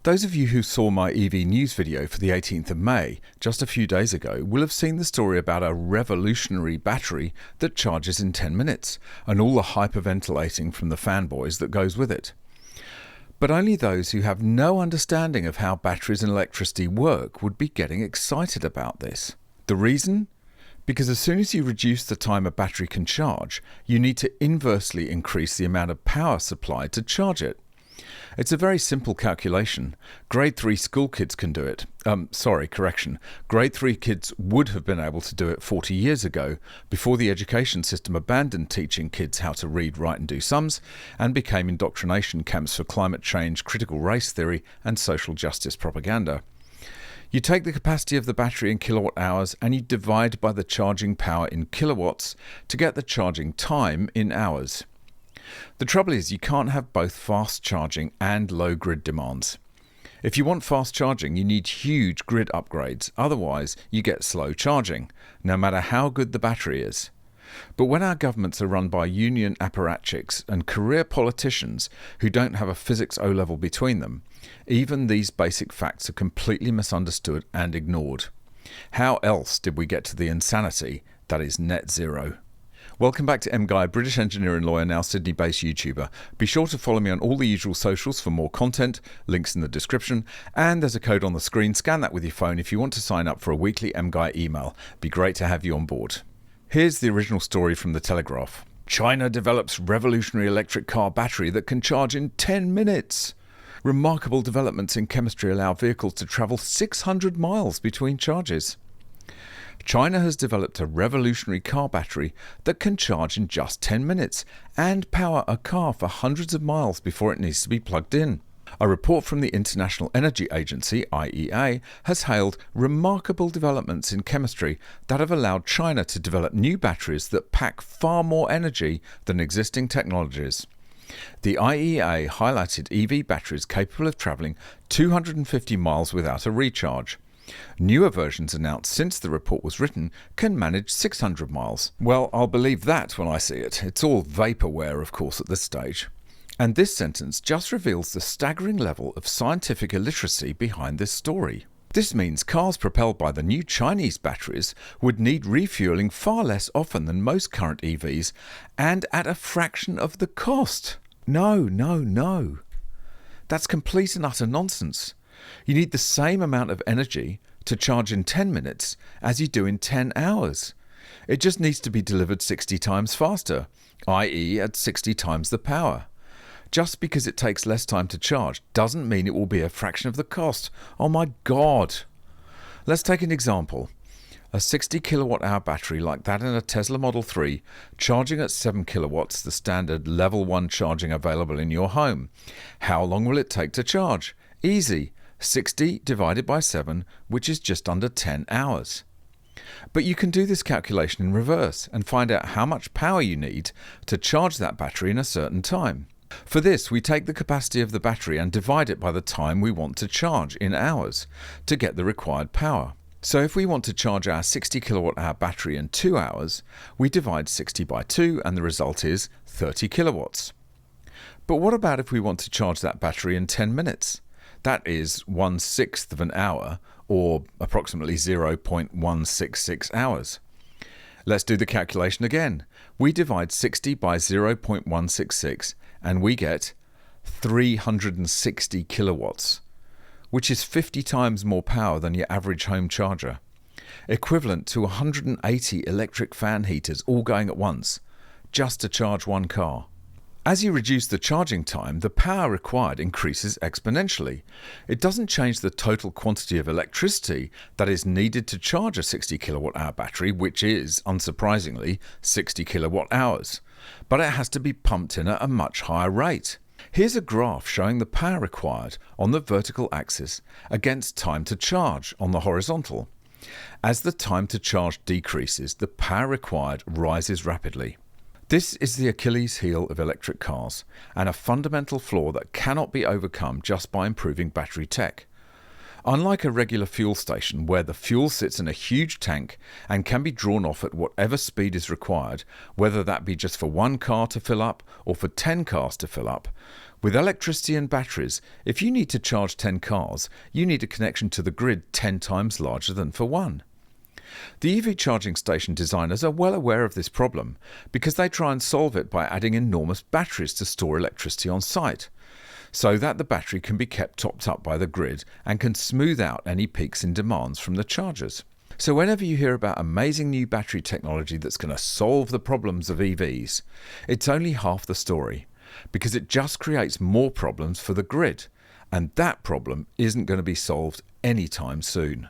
Those of you who saw my EV news video for the 18th of May, just a few days ago, will have seen the story about a revolutionary battery that charges in 10 minutes, and all the hyperventilating from the fanboys that goes with it. But only those who have no understanding of how batteries and electricity work would be getting excited about this. The reason? Because as soon as you reduce the time a battery can charge, you need to inversely increase the amount of power supplied to charge it. It's a very simple calculation. Grade 3 school kids can do it. Grade 3 kids would have been able to do it 40 years ago, before the education system abandoned teaching kids how to read, write and do sums, and became indoctrination camps for climate change, critical race theory and social justice propaganda. You take the capacity of the battery in kilowatt hours and you divide by the charging power in kilowatts to get the charging time in hours. The trouble is you can't have both fast charging and low grid demands. If you want fast charging, you need huge grid upgrades, otherwise you get slow charging, no matter how good the battery is. But when our governments are run by union apparatchiks and career politicians who don't have a physics O-level between them, even these basic facts are completely misunderstood and ignored. How else did we get to the insanity that is net zero? Welcome back to MGUY, British engineer and lawyer, now Sydney-based YouTuber. Be sure to follow me on all the usual socials for more content, links in the description, and there's a code on the screen. Scan that with your phone if you want to sign up for a weekly MGUY email. Be great to have you on board. Here's the original story from The Telegraph. China develops revolutionary electric car battery that can charge in 10 minutes. Remarkable developments in chemistry allow vehicles to travel 600 miles between charges. China has developed a revolutionary car battery that can charge in just 10 minutes and power a car for hundreds of miles before it needs to be plugged in. A report from the International Energy Agency, IEA, has hailed remarkable developments in chemistry that have allowed China to develop new batteries that pack far more energy than existing technologies. The IEA highlighted EV batteries capable of travelling 250 miles without a recharge. Newer versions announced since the report was written can manage 600 miles. Well, I'll believe that when I see it. It's all vaporware, of course, at this stage. And this sentence just reveals the staggering level of scientific illiteracy behind this story. This means cars propelled by the new Chinese batteries would need refueling far less often than most current EVs and at a fraction of the cost. No. That's complete and utter nonsense. You need the same amount of energy to charge in 10 minutes as you do in 10 hours. It just needs to be delivered 60 times faster, i.e. at 60 times the power. Just because it takes less time to charge doesn't mean it will be a fraction of the cost. Oh my God! Let's take an example. A 60 kilowatt hour battery like that in a Tesla Model 3, charging at 7 kilowatts, the standard level 1 charging available in your home. How long will it take to charge? Easy. 60 divided by 7, which is just under 10 hours. But you can do this calculation in reverse and find out how much power you need to charge that battery in a certain time. For this, we take the capacity of the battery and divide it by the time we want to charge in hours to get the required power. So if we want to charge our 60 kilowatt hour battery in 2 hours, we divide 60 by 2 and the result is 30 kilowatts. But what about if we want to charge that battery in 10 minutes? That is 1/6 of an hour, or approximately 0.166 hours. Let's do the calculation again. We divide 60 by 0.166 and we get 360 kilowatts, which is 50 times more power than your average home charger, equivalent to 180 electric fan heaters all going at once, just to charge one car. As you reduce the charging time, the power required increases exponentially. It doesn't change the total quantity of electricity that is needed to charge a 60 kilowatt hour battery, which is, unsurprisingly, 60 kilowatt hours. But it has to be pumped in at a much higher rate. Here's a graph showing the power required on the vertical axis against time to charge on the horizontal. As the time to charge decreases, the power required rises rapidly. This is the Achilles heel of electric cars, and a fundamental flaw that cannot be overcome just by improving battery tech. Unlike a regular fuel station where the fuel sits in a huge tank and can be drawn off at whatever speed is required, whether that be just for one car to fill up or for 10 cars to fill up, With electricity and batteries, if you need to charge 10 cars, you need a connection to the grid 10 times larger than for one. The EV charging station designers are well aware of this problem because they try and solve it by adding enormous batteries to store electricity on site, so that the battery can be kept topped up by the grid and can smooth out any peaks in demands from the chargers. So whenever you hear about amazing new battery technology that's going to solve the problems of EVs, it's only half the story, because it just creates more problems for the grid, and that problem isn't going to be solved anytime soon.